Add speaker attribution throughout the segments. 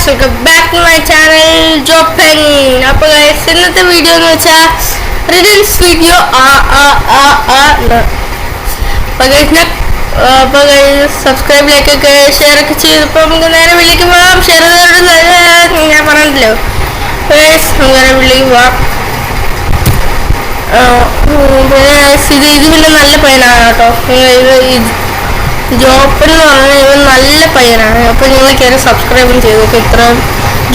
Speaker 1: Welcome back to my channel Joppan. അപ്പോൾ guys ഇന്നത്തെ video എന്ന് വെച്ചാൽ റിഡൽസ് വീഡിയോ അപ്പോൾ ഗൈസ് സബ്സ്ക്രൈബ് ലൈക്കൊക്കെ ഷെയർ ഒക്കെ ചെയ്തപ്പോൾ നമുക്ക് നേരെ വീട്ടിലേക്ക് പോകാം. ഷെയർ ഞാൻ പറഞ്ഞില്ലല്ലോ ഗൈസ്, നമുക്ക് നേരെ വീട്ടിലേക്ക് പോകാം. ഇത് പിന്നെ നല്ല പയ്യനാണ് കേട്ടോ. ജോപ്പൻ എന്ന് പറഞ്ഞാൽ ഇവൻ നല്ല പയ്യനാണ്. അപ്പോൾ നിങ്ങൾ കയറി സബ്സ്ക്രൈബും ചെയ്തോക്കെ. ഇത്രയും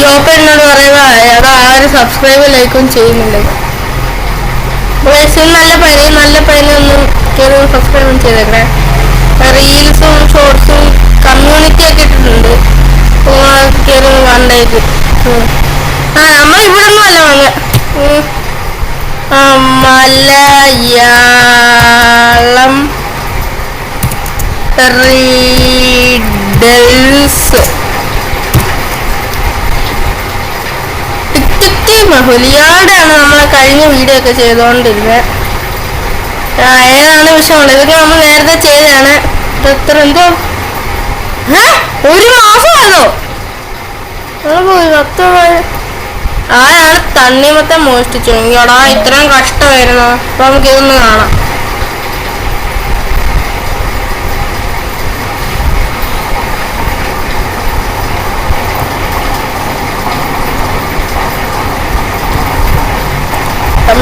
Speaker 1: ജോപ്പൻ എന്നോട് പറയുമ്പോൾ അത് ആരും സബ്സ്ക്രൈബ് ലൈക്കും ചെയ്യുന്നില്ല. അപ്പോൾ നല്ല പയ്യനൊന്നും കയറി സബ്സ്ക്രൈബും ചെയ്തേക്കണേ. റീൽസും ഷോർട്സും കമ്മ്യൂണിറ്റി ഒക്കെ ഇട്ടിട്ടുണ്ട്. കയറി കണ്ടേക്ക്. നമ്മളിവിടെ ഒന്നും അല്ല മലയാളം റീഡൽസ് മഹുലിയാടെയാണ് നമ്മളെ കഴിഞ്ഞ വീഡിയോ ഒക്കെ ചെയ്തോണ്ടിരുന്നത്. ഏതാണ് വിഷയമുള്ളത്? ഇതൊക്കെ നമ്മൾ നേരത്തെ ചെയ്തതാണ്. എത്ര എന്തോ ഒരു മാസമാണോ പോയി 10 ആരാണ് തണ്ണിമത്തം മോഷ്ടിച്ചു? എടാ ഇത്രയും കഷ്ടമായിരുന്നു. അപ്പൊ നമുക്ക് ഇതൊന്ന് കാണാം.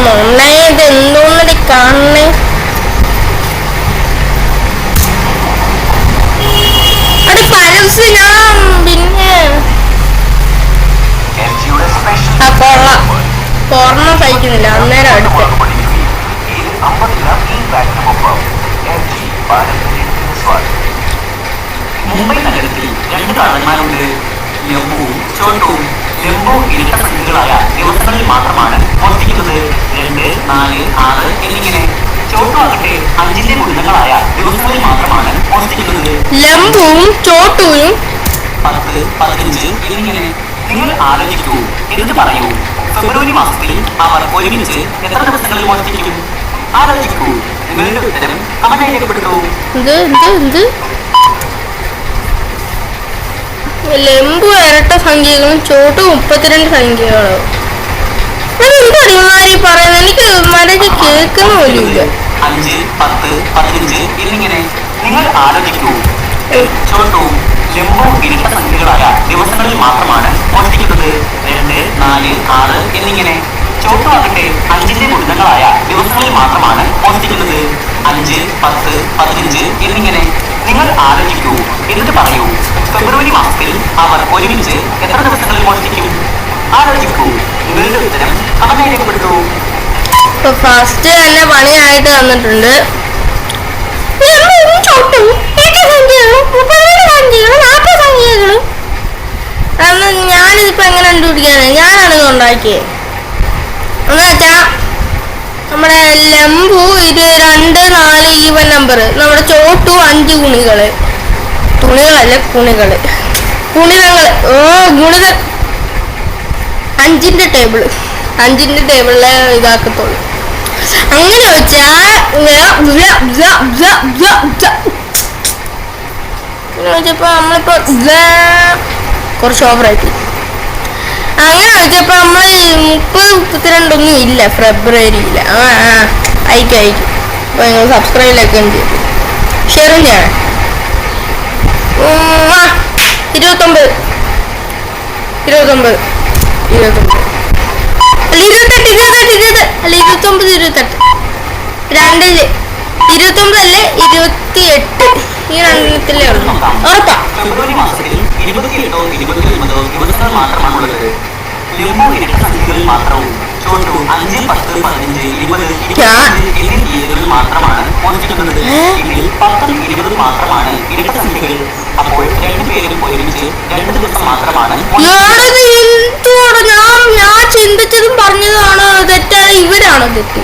Speaker 1: മോനെ ഇത് എന്തോന്നടി കാണണേ? അത് പരസ്യ ഞാൻ പിന്നെ കൊറോണ സഹിക്കുന്നില്ല. അന്നേരം അടുത്ത്
Speaker 2: മുംബൈ നഗരത്തിൽ 2 കള്ളന്മാരുണ്ട്. ലംബുവും ചോട്ടുവും. ലംബു ഇരട്ട സംഖ്യകളായ ദിവസങ്ങളിൽ മാത്രമാണ് മോഷ്ടിക്കുന്നത്. 2, 4, 6 എന്നിങ്ങനെ. ചോട്ടു ആകട്ടെ 5ന്റെ ഗുണിതങ്ങളായ ദിവസങ്ങളിൽ മാത്രമാണ് മോഷ്ടിക്കുന്നത്.
Speaker 1: ലംബുവും ചോട്ടുവും
Speaker 2: 10, 15 എന്നിങ്ങനെ. നിങ്ങൾ ആലോചിക്കൂ, എന്ത് പറയൂ? ഫെബ്രുവരി മാസത്തിൽ അവർ ഒരുമിച്ച് എത്ര ദിവസങ്ങളിൽ മോഷ്ടിക്കും? ആലോചിക്കൂ. നിങ്ങളുടെ ഉത്തരം കമന്റായി രേഖപ്പെടുത്തൂ.
Speaker 1: ലംബു ഇരട്ട സംഖ്യകളും ചോട്ടു 32 സംഖ്യകളും. എന്താണ് പറയുന്നത്? എനിക്ക് മരക്ക് കേൾക്കുന്ന പോലുമില്ല.
Speaker 2: 5, 10, 15 എന്നിങ്ങനെ. നിങ്ങൾ ആലോചിക്കൂ. ചോട്ടുവും ലംബു ഇരട്ട സംഖ്യകളായ ദിവസങ്ങളിൽ മാത്രമാണ് മോഷ്ടിക്കുന്നത്. 2, 4, 6 എന്നിങ്ങനെ. ചോട്ടു ആകട്ടെ 5ന്റെ ഗുണിതങ്ങളായ ദിവസങ്ങളിൽ മാത്രമാണ് മോഷ്ടിക്കുന്നത്. 5, 10, 15 എന്നിങ്ങനെ. നിങ്ങൾ ആലോചിക്കൂ. എന്നിട്ട് പറയൂ, ഫെബ്രുവരി മാസത്തിൽ അവർ ഒരുമിച്ച് എത്ര ദിവസങ്ങളിൽ മോഷ്ടിക്കും? ആലോചിക്കൂ. നിങ്ങളുടെ ഉത്തരം കമന്റായി രേഖപ്പെടുത്തൂ.
Speaker 1: ഫസ്റ്റ് തന്നെ പണിയായിട്ട് തന്നിട്ടുണ്ട്. ഞാനിതിപ്പോ എങ്ങനെ കണ്ടുപിടിക്കാനാ? ഞാനാണ് ഇത് ഉണ്ടാക്കിയത്. എന്നുവെച്ചാ നമ്മുടെ ലംബു ഇത് 2, 4 ഈവൻ നമ്പർ. നമ്മുടെ ചോട്ടു 5 ഗുണികള്. തുണികളല്ല കുണികള്. ഗുണിതങ്ങള്. ഗുണിത 5ന്റെ ടേബിളില് ഇതാക്കത്തുള്ളൂ. അങ്ങനെ വെച്ചാ വെച്ചപ്പോ നമ്മളിപ്പോ കുറച്ച് ഓവറായിട്ട്. അങ്ങനെ വെച്ചപ്പോ നമ്മള് 30, 32 ഒന്നും ഇല്ല ഫെബ്രുവരിയില്. അയക്കും. അപ്പൊ നിങ്ങൾ സബ്സ്ക്രൈബിലൊക്കെ ഉണ്ട്, ഷെയറും ചെയ്യണം. 29 അല്ല 28 അല്ല 29 രണ്ടില് 29 അല്ലേ 28. ഈ രണ്ടെണ്ണത്തിലേ ഉള്ളൂ. ഉറപ്പാ.
Speaker 2: ഫെബ്രുവരി മാസത്തിൽ 28, 29 ദിവസങ്ങൾ മാത്രമാണുള്ളത്. ലംബു ഇരട്ട സംഖ്യകളിൽ മാത്രവും ചോട്ടു 5, 10, 15, 20 എന്നീ തീയതികളിൽ മാത്രമാണ് മോഷ്ടിക്കുന്നത്. ഇതിൽ 10, 20 മാത്രമാണ് ഇരട്ട സംഖ്യകൾ. അപ്പോൾ 2 പേരും ഒരുമിച്ച് 2 ദിവസം മാത്രമാണ്.
Speaker 1: ഞാൻ ചിന്തിച്ചതും പറഞ്ഞതാണ് തെറ്റാണ്. ഇവരാണ് തെറ്റ്.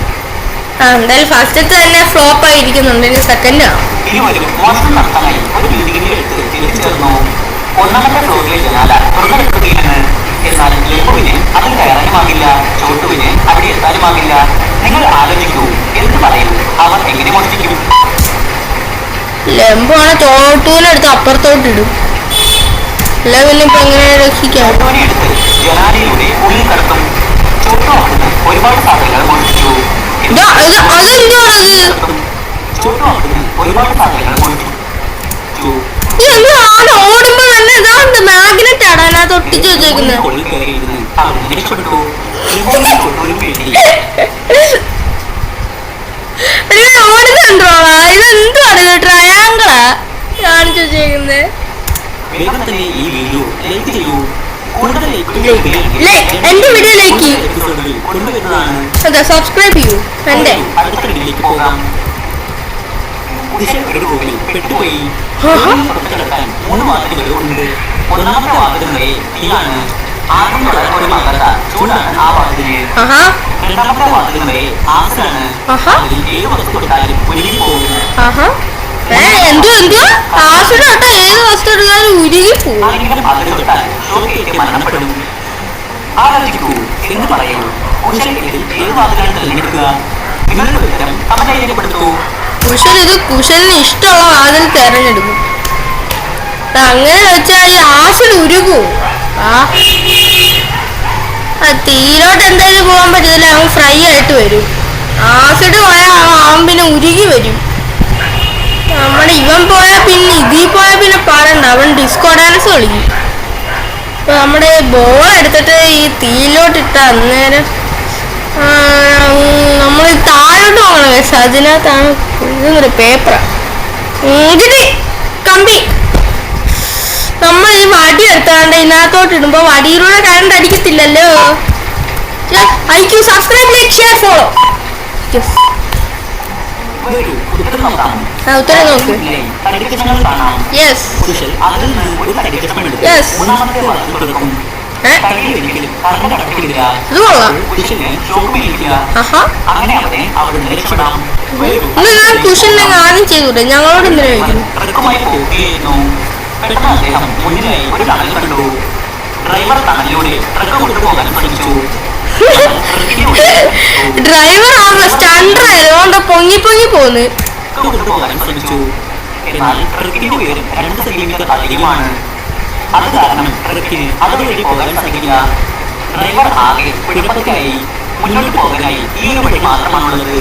Speaker 1: എന്തായാലും ഫസ്റ്റത്തെ തന്നെ ഫ്ലോപ്പ് ആയിരിക്കുന്നുണ്ട്. ഇനി സെക്കൻഡ് ആണ്.
Speaker 2: ഇരുവരും മോഷണം നടത്താനായി ഒരു ബിൽഡിംഗിന്റെ അടുത്ത് തിരിച്ചേർന്നു. 1ാമത്തെ ഫ്ലോറിലെ ജനാല തുറന്നെടുക്കുകയാണ്. എന്നാൽ ലംബുവിന് അതിൽ കയറാനുമാകില്ല. ചോട്ടുവിന് അവിടെ എത്താനുമാകില്ല. നിങ്ങൾ ആലോചിക്കൂ. എന്ത് പറയൂ? അവർ എങ്ങനെ മോഷ്ടിക്കും?
Speaker 1: ലംബു ആണ് ചോട്ടുവിനെടുത്ത് അപ്പുറത്തോട്ടിടും. അല്ല പിന്നെ ഇപ്പൊ എങ്ങനെ രക്ഷിക്കാം?
Speaker 2: ചോട്ടുവിനെ എടുത്ത് ജനാലയിലൂടെ ഉള്ളിൽ കടത്തും. ചോട്ടു അവിടുന്ന് ഒരുപാട് സാധനങ്ങൾ മോഷ്ടിച്ചു.
Speaker 1: അതെന്തുവാണത്?
Speaker 2: ചോട്ടു അവിടുന്ന് ഒരുപാട് സാധനങ്ങൾ മോഷ്ടിച്ചു.
Speaker 1: ഓടുമ്പോ തന്നെ ഇതാണ്ട് മാഗ്നറ്റ് ആണ് അതിനകത്ത് ഒട്ടിച്ചു വെച്ചേക്കുന്നത്.
Speaker 2: കൊള്ളിൽ കയറിയിരുന്ന് അവിടുന്ന് രക്ഷപ്പെട്ടു. ചോട്ടുവിനും വേണ്ടി
Speaker 1: ഓടുന്നുണ്ടോ? ഇതെന്തുവാണ് ഇത്? ട്രയാങ്കിളാ കാണിച്ചു വെച്ചേക്കുന്നത്.
Speaker 2: വേഗം തന്നെ ഈ വീഡിയോ ലൈക്ക് ചെയ്യൂ. കൂടുതൽ
Speaker 1: എന്റെ വീഡിയോ ലൈക്ക്
Speaker 2: കൊണ്ടുവരുന്നതാണ്.
Speaker 1: അതെ, സബ്സ്ക്രൈബ് ചെയ്യൂ. എന്റെ
Speaker 2: അടുത്ത വീഡിയോയിലേക്ക് പോകാം. ഒരു റൂമിൽ പെട്ടുപോയി. പുറത്തെടുക്കാൻ 3 വാതിലുകൾ ഉണ്ട്. ഒന്നാമത്തെ വാതിൽ നിറയെ തീയാണ്. ആദ്യം തുടക്കമാകാത്ത ചൂടാണ് ആ വാതിലിന്. രണ്ടാമത്തെ വാതിൽ നിറയെ ആസിഡാണ്. അതിൽ 7 വസ്തു കൊടുത്താലും ഉരുകി പോകും.
Speaker 1: ഏത് വസ്തു എടുത്താലും ഉരുകി പോകും.
Speaker 2: മരണപ്പെടും. ആലോചിക്കൂ, എന്ന് പറയൂ. ഏത് വാതിലാണ് തിരഞ്ഞെടുക്കുക? നിങ്ങളുടെ ഉത്തരം കമന്റ് രേഖപ്പെടുത്തൂ.
Speaker 1: കുശലിന് ഇഷ്ടമുള്ള വാതിൽ തെരഞ്ഞെടുക്കും. അങ്ങനെ വെച്ചാൽ ഈ ആസിഡ് ഉരുകും. തീരോട്ട് എന്തായാലും പോകാൻ പറ്റത്തില്ല. അവൻ ഫ്രൈ ആയിട്ട് വരും. ആസിഡ് പോയാൽ അവൻ പിന്നെ ഉരുകി വരും. ഇവൻ പോയാൽ പിന്നെ ഇതിൽ പോയാൽ പിന്നെ പാടണ്ട. അവൻ ഡിസ്കോ ഡാൻസ് കളിക്കും. ഇപ്പൊ നമ്മുടെ ബോൾ എടുത്തിട്ട് ഈ തീയിലോട്ടിട്ട അന്നേരം നമ്മൾ താഴോട്ട് പോകണം. പക്ഷെ അതിനകത്താണ് ഇതൊരു പേപ്പറാ കമ്പി. നമ്മൾ ഈ വടി എടുത്താണ്ട് ഇതിനകത്തോട്ട് ഇടുമ്പോ വടിയിലൂടെ കറണ്ട് അടിക്കത്തില്ലല്ലോ. IQ subscribe like share follow. ഉത്തരം നോക്ക്. യെസ് യെസ്, ഇത് കൊള്ളാം. ഇന്ന് ഞാൻ കുഷനെ ആദ്യം ചെയ്തൂടെ? ഞങ്ങളോട് എന്തിനാ ചോദിക്കുന്നു? ഡ്രൈവർ ആവുമ്പോ സ്റ്റണ്ടർ ആയതുകൊണ്ട് പൊങ്ങി പൊങ്ങി പോന്ന്.
Speaker 2: എന്നാൽ ട്രക്കിന്റെ ഉയരം 2 സെന്റിമീറ്റർ അധികമാണ്. അത് കാരണം ട്രക്കിന് അതുവഴി പോകാൻ സാധിക്കില്ല. ഡ്രൈവർ ആകെ കുഴപ്പത്തിലായി. മുന്നോട്ട് പോകാനായി ഈ ഒരു വഴി മാത്രമാണുള്ളത്.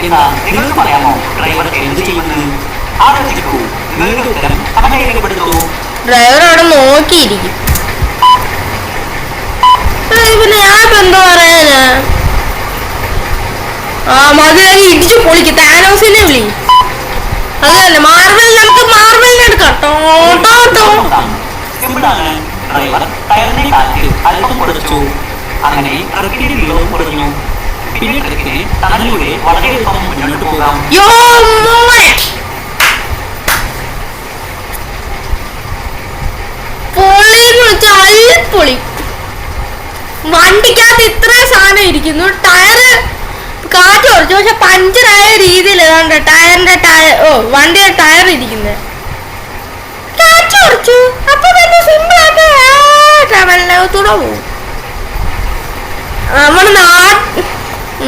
Speaker 2: എന്താ നിങ്ങൾക്ക് പറയാമോ ഡ്രൈവർ എന്ത് ചെയ്യുന്നത്? ആലോചിക്കൂ. നിങ്ങളുടെ ഉത്തരം കമന്റ് രേഖപ്പെടുത്തൂ.
Speaker 1: ഡ്രൈവർ അവിടെ നോക്കിയിരിക്കും. പിന്നെ ഞാനിപ്പോ എന്താ പറയാനാ? മതിയായി ഇടിച്ചു പൊളിക്ക്. താനോസിനെ വിളി. അത് തന്നെ, മാർവൽ. നമുക്ക് മാർവലിനെ എടുക്കാം.
Speaker 2: സിമ്പിളാണ്. ഡ്രൈവർ ടയറിനെ കാറ്റ് അല്പം കുറച്ചു. അങ്ങനെ ട്രക്കിന്റെ നീളവും കുറഞ്ഞു. പിന്നെ ട്രക്കിന് ടണലിലൂടെ വളരെ എളുപ്പം മുന്നോട്ട് പോകാം.
Speaker 1: പൊളി. വണ്ടിക്കകത്ത് ഇത്രയും സാധനം ഇരിക്കുന്നു. ടയറ് കാറ്റ് കുറച്ചു. പക്ഷെ പഞ്ചറായ രീതിയിൽ വണ്ടിയുടെ ടയർ ഇരിക്കുന്നത് കാറ്റ് കുറച്ചു. അപ്പൊ തന്നെ സിമ്പിൾ ആയിട്ട് ട്രാവലിനകത്തൂടെ പോകും.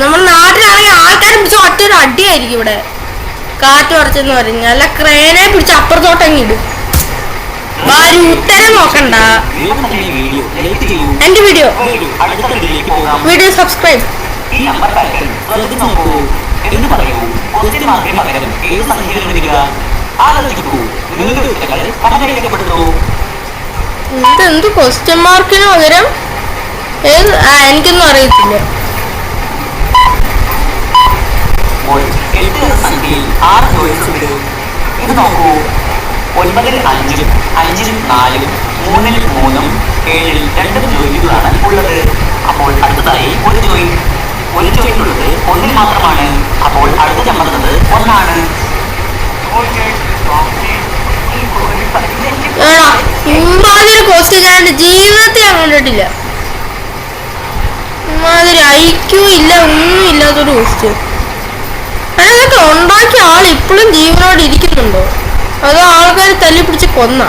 Speaker 1: നമ്മുടെ നാട്ടിലാണെങ്കിൽ ആൾക്കാരെ പിടിച്ച് ഒറ്റൊരു അടിയായിരിക്കും. ഇവിടെ കാറ്റ് കുറച്ചെന്ന് പറഞ്ഞാൽ അല്ല, ക്രേനെ പിടിച്ച് അപ്പുറത്തോട്ടങ്ങ് ഇടും. ഉത്തരം നോക്കണ്ട. എന്റെ വീഡിയോ സബ്സ്ക്രൈബ്. ഇതെന്ത് ക്വസ്റ്റ്യൻ മാർക്കിന് പകരം എനിക്കൊന്നും അറിയത്തില്ല.
Speaker 2: ഇത് നോക്കൂ. 9-ൽ 5-ഉം 5-ൽ 4-ഉം 3-ൽ 3-ഉം 7-ൽ 2 ജോയിന്റുകളാണ് ഉള്ളത്. അപ്പോൾ അടുത്തതായി ഒരു ജോയിന്റുള്ളത് 1-ൽ മാത്രമാണ്. അപ്പോൾ അടുത്ത നമ്പർ 1 ആണ്.
Speaker 1: ക്വസ്റ്റ്യൻ ഞാൻ എന്റെ ജീവിതത്തിൽ ഞാൻ കണ്ടിട്ടില്ല. ഇമാതിരി ഐക്യൂ ഇല്ല, ഒന്നും ഇല്ലാത്തൊരു ക്വസ്റ്റ്യൻ. അതൊക്കെ ഉണ്ടാക്കിയ ആൾ ഇപ്പോഴും ജീവനോട് ഇരിക്കുന്നുണ്ടോ? അതോ ആൾക്കാർ തല്ലി പിടിച്ച് കൊന്ന?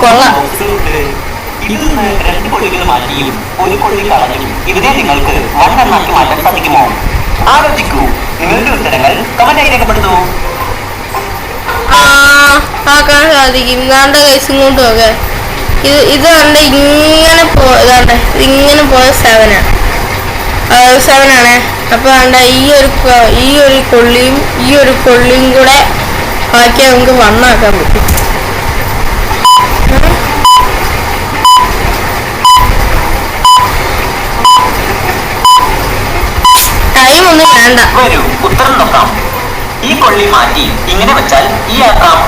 Speaker 1: കൊള്ളാം.
Speaker 2: ഇതിനെ നിങ്ങൾക്ക് വണ്ണെണ്ണാക്കി മാറ്റാൻ സാധിക്കുമോ? ആലോചിക്കൂ. നിങ്ങളുടെ ഉത്തരങ്ങൾ കമന്റായി രേഖപ്പെടുത്തൂ.
Speaker 1: ആക്കാൻ സാധിക്കും. ഇതാണ്ട് കൈസ് ഇങ്ങോട്ട് നോക്കെ. ഇത് കണ്ട് ഇങ്ങനെ ഇങ്ങനെ പോയ 7 ആണ്. അപ്പൊ കണ്ട ഈ ഒരു കൊള്ളിയും കൂടെ ആക്കിയാൽ നമുക്ക് 1 ആക്കാൻ പറ്റും. ടൈം ഒന്നും വേണ്ട.
Speaker 2: വരൂ ഉത്തരം നോക്കാം. ഈ കൊള്ളി മാറ്റി ഇങ്ങനെ വെച്ചാൽ ഈ ആക്കാം.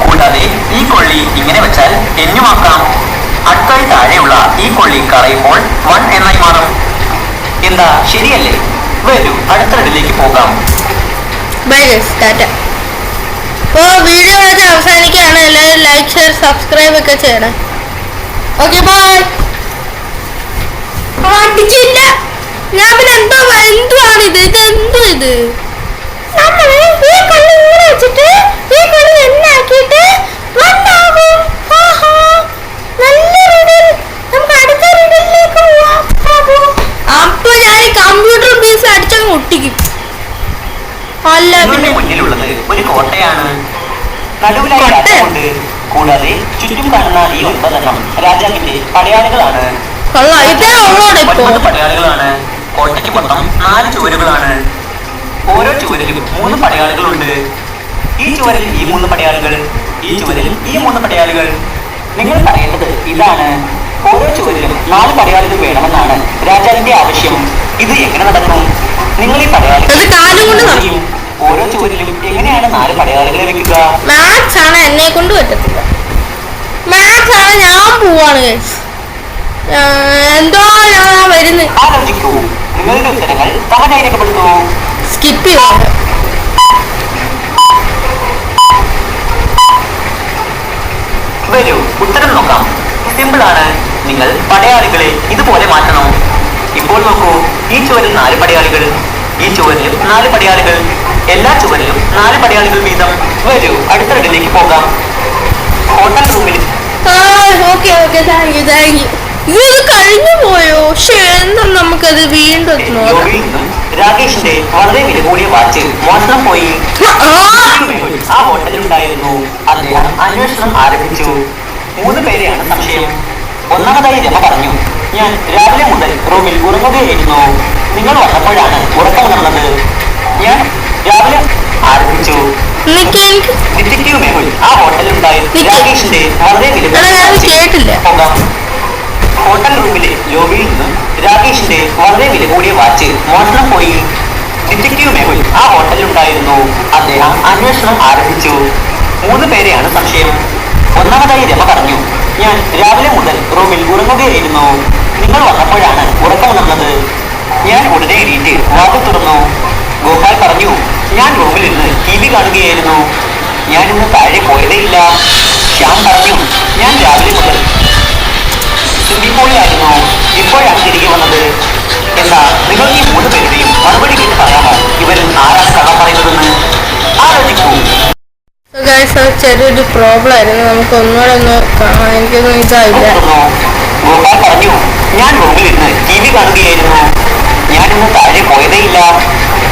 Speaker 2: കൂടാതെ ഈ കൊള്ളി ഇങ്ങനെ വെച്ചാൽ എന്നുമാക്കാം. അടുത്തായി താഴെയുള്ള ഈ കൊള്ളി കറയുമ്പോൾ 1 എന്നായി മാറും. എന്താ ശരിയല്ലേ? വരൂ അടുത്ത റെഡിലേക്ക് പോകാം.
Speaker 1: അപ്പോൾ വീഡിയോ വെച്ച് അവസാനിക്കുകയാണ്. എല്ലാവരും ലൈക്ക് ഷെയർ സബ്സ്ക്രൈബ് ഒക്കെ ചെയ്യണം. Okay bye. അടിച്ചില്ല ഞാൻ. പിന്നെ എന്തുവാണ് ഇത് നമ്മള് ഈ കൊള്ളി ഇങ്ങനെ വെച്ചിട്ട് ഈ കൊള്ളി എന്നാക്കിയിട്ട് നല്ല റീഡിൽ നമുക്ക് അടുത്ത റീഡിലേക്ക് പോവാം. അപ്പൊ ഞാൻ ഈ കമ്പ്യൂട്ടർ പീസ് അടിച്ചങ്ങ് ഒട്ടിക്കും. അല്ല
Speaker 2: നിങ്ങളുടെ മുന്നിലുള്ളത് ഒരു കോട്ടയാണ്. നടുവിലായി രാജാവുണ്ട്. കൂടാതെ ചുറ്റും കാണുന്ന ഈ 9 എണ്ണം രാജാവിന്റെ പടയാളികളാണ്. 9 പടയാളികളാണ്. കോട്ടയ്ക്ക് മൊത്തം 4 ചുവരുകളാണ്. ഓരോ ചുവരിലും 3 പടയാളികളുണ്ട്. ഈ ചുവരിൽ ഈ 3 പടയാളികൾ, ഈ ചുവരിൽ ഈ 3 പടയാളികൾ. നിങ്ങൾ പറയേണ്ടത് ഇതാണ്: ഓരോ ചുവരിലും 4 പടയാളികൾ വേണമെന്നാണ് രാജാവിന്റെ ആവശ്യം. ഇത് എങ്ങനെ നടക്കും? നിങ്ങൾ ഈ പടയാളികൾ ഓരോ ചുവരിലും എങ്ങനെയാണ് 4 പടയാളികളെ വെക്കുക?
Speaker 1: മാത്സ് ആണ്, എന്നെ കൊണ്ട് പറ്റത്തില്ല. മാത്സ് ആണ്, ഞാൻ പോവാണ്. എന്തോ ഞാൻ വരുന്നു.
Speaker 2: ആലോചിക്കൂ. നിങ്ങളുടെ ഉത്തരങ്ങൾ തവണയായി രേഖപ്പെടുത്തൂ.
Speaker 1: സ്കിപ്പ് ചെയ്തു.
Speaker 2: വരൂ ഉത്തരം നോക്കാം. സിമ്പിൾ ആണ്. നിങ്ങൾ പടയാളികളെ ഇതുപോലെ മാറ്റണം. ഇപ്പോൾ നോക്കൂ. ഈ ചുവരിൽ 4 പടയാളികൾ, ഈ ചുവരിലും 4 പടയാളികൾ, എല്ലാ ചുവരിലും 4 പടയാളികൾ വീതം. വരൂ അടുത്ത റെഡിലേക്ക് പോകാം. ഹോട്ടൽ റൂമിൽ
Speaker 1: ഇത് കഴിഞ്ഞു പോയോ? എന്താ നമുക്കത് വീണ്ടും
Speaker 2: രാകേഷിന്റെ വളരെ വില കൂടിയ വാച്ച് മോഷണം പോയി. ആ ഹോട്ടലിലുണ്ടായിരുന്നു. അദ്ദേഹം അന്വേഷണം ആരംഭിച്ചു. 3 പേരെയാണ് സംശയം. ഒന്നാമതായി രമ പറഞ്ഞു, ഞാൻ രാവിലെ മുതൽ റൂമിൽ ഉറങ്ങുകയായിരുന്നു. നിങ്ങൾ വന്നപ്പോഴാണ് ഉറക്കമുണർന്നത്. ഞാൻ രാവിലെ ആരംഭിച്ചു. ഡിറ്റക്റ്റീവ് മേഹുൽ ആ ഹോട്ടലിലുണ്ടായിരുന്നു. രാകേഷിന്റെ വളരെ വില പോകാം. ഹോട്ടൽ റൂമിലെ ലോബിയിൽ നിന്നും രാകേഷിന്റെ വളരെ വില കൂടിയ വാച്ച് മോഷണം പോയി. ഡിറ്റക്റ്റീവ് മേഹുൽ ആ ഹോട്ടലിലുണ്ടായിരുന്നു. അദ്ദേഹം അന്വേഷണം ആരംഭിച്ചു. 3 പേരെയാണ് സംശയം. ഒന്നാമതായി രമ പറഞ്ഞു, ഞാൻ രാവിലെ മുതൽ റൂമിൽ ഉറങ്ങുകയായിരുന്നു. നിങ്ങൾ വന്നപ്പോഴാണ് ഉറക്കമുണർന്നത്. ഞാൻ ഉടനെ എണീറ്റ് വാതിൽ തുറന്നു. ഗോപാൽ പറഞ്ഞു, ഞാൻ റൂമിൽ നിന്ന് TV കാണുകയായിരുന്നു. ഞാൻ ഇന്ന് താഴെ പോയതേയില്ല. ശ്യാം പറഞ്ഞു, ഞാൻ രാവിലെ മുതൽ സ്വിമ്മിംഗ് പൂളിലായിരുന്നു. ഇപ്പോഴാണ് തിരികെ വന്നത്. എന്താ നിങ്ങൾ ഈ 3 പേരുടെയും മറുപടി കേട്ട് പറയാമോ? ഇവരിൽ ആരാണ് കള്ളം പറയുന്നതെന്ന് ആലോചിക്കൂ.
Speaker 1: ചെറിയൊരു പ്രോബ്ലം ആയിരുന്നു. നമുക്ക് ഒന്നുകൂടെ എനിക്കൊന്നും ഇതായില്ല.
Speaker 2: ഗോപാൽ പറഞ്ഞു, ഞാൻ റൂമിൽ ഇരുന്ന് TV കാണുകയായിരുന്നു. ഞാൻ ഇന്ന് താഴെ പോയതേയില്ല.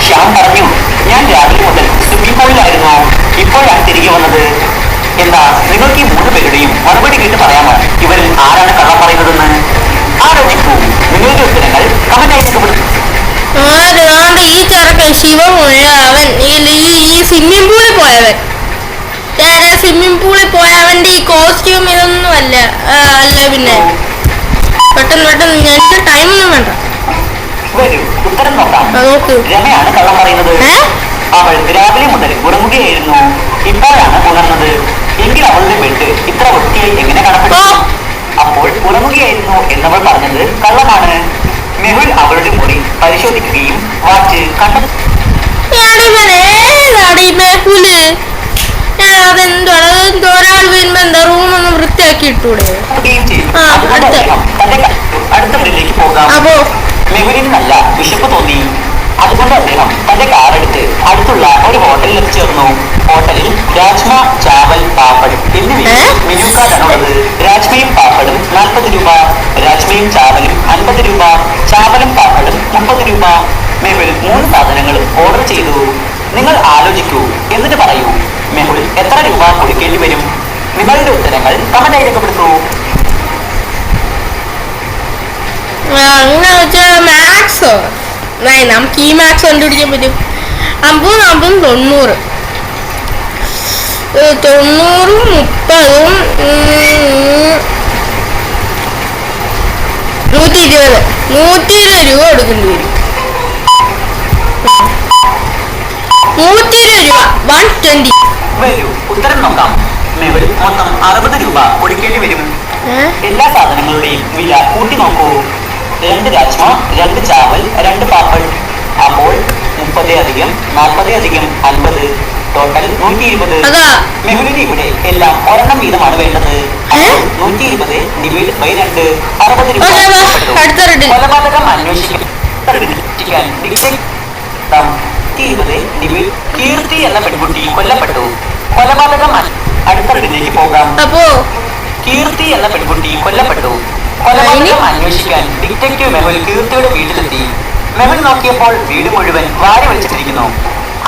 Speaker 2: ശ്യാം പറഞ്ഞു, ഞാൻ രാവിലെ മുതൽ സ്വിമ്മിംഗ് പൂളിലായിരുന്നു. ഇപ്പോഴാണ് തിരികെ വന്നത്. എന്താ നിങ്ങൾക്ക് ഈ 3 പേരുടെയും മറുപടി കേട്ട് പറയാമോ? ഇവരിൽ ആരാണ് കള്ളം പറയുന്നതെന്ന് ആലോചിക്കൂ. നിങ്ങളുടെ ഉത്തരങ്ങൾ കമന്റായി രേഖപ്പെടുത്തും.
Speaker 1: ഈ ചെറുക്കൻ ശിവമുള്ള അവൻ ഈ സ്വിമ്മിംഗ് പൂളിൽ പോയവൻ. സ്വിമ്മിംഗ് പൂളിൽ പോയവന്റെ ഈ കോസ്റ്റ്യൂം ഇതൊന്നും അല്ല. പിന്നെ പെട്ടെന്ന് ഞങ്ങൾക്ക് ടൈമൊന്നും വേണ്ട.
Speaker 2: വരൂ ഉത്തരം നോക്കാം. രമയാണ് കള്ളം പറയുന്നത്. അവൾ രാവിലെ മുതൽ ഉറങ്ങുകയായിരുന്നു. ഇപ്പോഴാണ് ഉണർന്നത്. എങ്കിൽ അവളുടെ ബെഡ് ഇത്ര വൃത്തിയായി എങ്ങനെ കാണപ്പെട്ടു? അപ്പോൾ ഉറങ്ങുകയായിരുന്നു എന്നവൾ പറഞ്ഞത് കള്ളമാണ്. മെഹുൽ അവളുടെ മുറി പരിശോധിക്കുകയും വാച്ച് കണ്ടെത്തി.
Speaker 1: ഒരാൾ വരുമ്പോ എന്താ റൂമൊന്നും വൃത്തിയാക്കി ഇട്ടൂടെ?
Speaker 2: അടുത്ത വീട്ടിലേക്ക് പോകാം. മെഹുലിന് നല്ല വിശപ്പ് തോന്നി. അതുകൊണ്ട് അദ്ദേഹം തന്റെ കാറെടുത്ത് അടുത്തുള്ള ഒരു ഹോട്ടലിൽ എത്തിച്ചേർന്നു. ഹോട്ടലിൽ രാജ്മ, ചാവൽ, പാപ്പട് എന്നിവയും മെനു കാർഡാണുള്ളത്. രാജ്മയും പാപ്പടും 40 രൂപ, രാജ്മയും ചാവലും 50 രൂപ, ചാവലും പാപ്പടും 30 രൂപ. മെഹുൽ 3 സാധനങ്ങളും ഓർഡർ ചെയ്തു. നിങ്ങൾ ആലോചിക്കൂ, എന്നിട്ട് പറയൂ, മെഹുൽ എത്ര രൂപ രൂപ കൊടുക്കേണ്ടി വരും? നിങ്ങളുടെ ഉത്തരങ്ങൾ കമന്റായി രേഖപ്പെടുത്തൂ.
Speaker 1: അങ്ങനെ വെച്ചാൽ മാത്സോ നമുക്ക് ഈ മാത്സ് കണ്ടുപിടിക്കാൻ പറ്റും. 50 40 90 30 120 രൂപ കൊടുക്കേണ്ടി വരും. 120 രൂപ 120.
Speaker 2: വരൂ ഉത്തരം നോക്കാം. മെവൽ മൊത്തം 60 രൂപ കൊടുക്കേണ്ടി വരും. എല്ലാ സാധനങ്ങളുടെയും വില കൂട്ടി നോക്കൂ. 2 രാജ്മ, 2 ചാവൽ, 2 പാപ്പഡ്. അപ്പോൾ 30 + 40 + 50 ടോട്ടൽ 120. മെഹുലിന് ഇവിടെ എല്ലാം ഒരെണ്ണം വീതമാണ് വേണ്ടത്. 120 ഡിവൈഡ് ബൈ 2 60 രൂപ. കൊലപാതകം അന്വേഷിക്കാൻ കീർത്തി എന്ന പെൺകുട്ടി കൊല്ലപ്പെട്ടു. കൊലപാതകം അടുത്ത റെഡിലേക്ക് പോകാം. കീർത്തി എന്ന പെൺകുട്ടി കൊല്ലപ്പെട്ടു. കൊലപാതകം അന്വേഷിക്കാൻ ഡിറ്റക്റ്റീവ് മെഹുൽ കീർത്തിയുടെ വീട്ടിലെത്തി. മെഹുൽ നോക്കിയപ്പോൾ വീട് മുഴുവൻ വാരി വലിച്ചിട്ടിരിക്കുന്നു.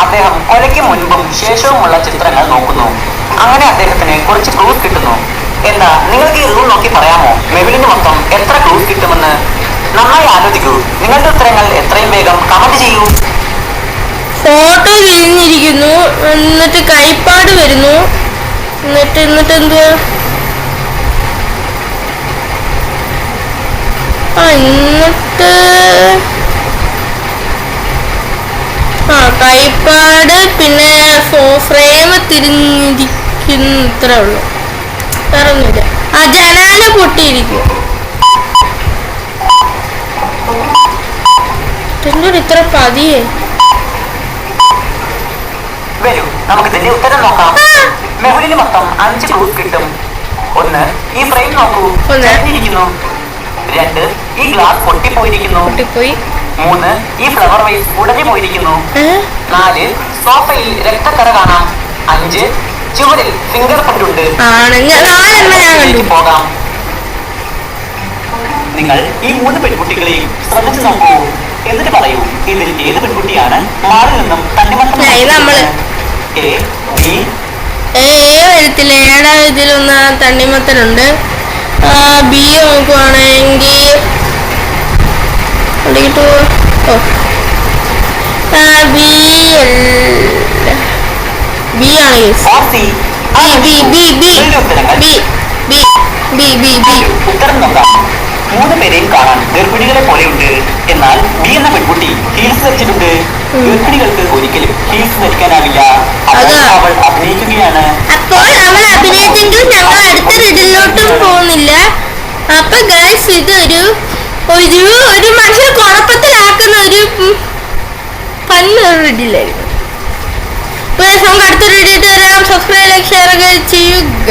Speaker 2: അദ്ദേഹം കൊലയ്ക്ക് മുൻപും ശേഷവുമുള്ള ചിത്രങ്ങൾ നോക്കുന്നു. അങ്ങനെ അദ്ദേഹത്തിന് കുറച്ച് ക്ലൂസ് കിട്ടുന്നു. എന്താ നിങ്ങൾക്ക് ഈ റൂൾ നോക്കി പറയാമോ മെഹുലിന് മൊത്തം എത്ര ക്ലൂസ് കിട്ടുമെന്ന്? നന്നായി ആലോചിക്കൂ. നിങ്ങളുടെ ഉത്തരങ്ങൾ എത്രയും വേഗം കമന്റ് ചെയ്യൂ.
Speaker 1: ഫോട്ടോ തിരിഞ്ഞിരിക്കുന്നു, എന്നിട്ട് കൈപ്പാട് വരുന്നു, എന്നിട്ട് എന്തുവാ കൈപ്പാട്, പിന്നെ ഫ്രെയിം തിരിഞ്ഞിരിക്കുന്നു. ഇത്രേ ഉള്ളു, വേറെ ഒന്നുമില്ല. ജനാല പൊട്ടിയിരിക്കും. എന്തൊരു ഇത്ര പതിയെ.
Speaker 2: വരൂ നമുക്ക് ഇതിന്റെ ഉത്തരം നോക്കാം. മെഹുലിന് മൊത്തം 5 ക്ലൂസ് കിട്ടും. 1 ഈ ഫ്രെയിം നോക്കൂ, ഇരിക്കുന്നു. 2 ഈ ഗ്ലാസ് പൊട്ടിപ്പോയിരിക്കുന്നു. 3 ഈ ഫ്ലവർ വൈസ് ഉടഞ്ഞു പോയിരിക്കുന്നു. 4 സോഫയിൽ രക്തക്കറ കാണാം. 5 ചുവരിൽ ഫിംഗർ പ്രിന്റ് ഉണ്ട്. പോകാം. നിങ്ങൾ ഈ 3 പെൺകുട്ടികളെയും ശ്രദ്ധിച്ചു നോക്കൂ. എന്നിട്ട് പറയൂ ഇതിൽ ഏത് പെൺകുട്ടിയാണ് മാറിൽ നിന്നും തണ്ണിമത്തം?
Speaker 1: വരത്തില്ല. ഇതിലൊന്ന് തണ്ണിമത്തനുണ്ട്. ബി നോക്കുവാണെങ്കിൽ
Speaker 2: ഉത്തരം നോക്കാം. 3 പേരെയും കാണാൻ ഗർഭിണികളെ പോലെയുണ്ട്. എന്നാൽ ബി എന്ന പെൺകുട്ടി ഹീൽസ് ധരിച്ചിട്ടുണ്ട്. ഗർഭിണികൾക്ക് ഒരിക്കലും ഹീൽസ് ധരിക്കാനാവില്ല. അവൾ അഭിനയിക്കുകയാണ്.
Speaker 1: അപ്പോൾ അവൾ അഭിനയിച്ചെങ്കിൽ ഞങ്ങൾ അടുത്ത റീഡിലോട്ടും പോകുന്നില്ല. അപ്പൊ ഗൈസ് ഇതൊരു മനുഷ്യനെ കുഴപ്പത്തിലാക്കുന്ന ഒരു റീഡിലായിരുന്നു. നമുക്ക് അടുത്ത റീഡിയിട്ട് വരാം. സബ്സ്ക്രൈബ്, ലൈക്ക്, ഷെയർ ഒക്കെ ചെയ്യുക.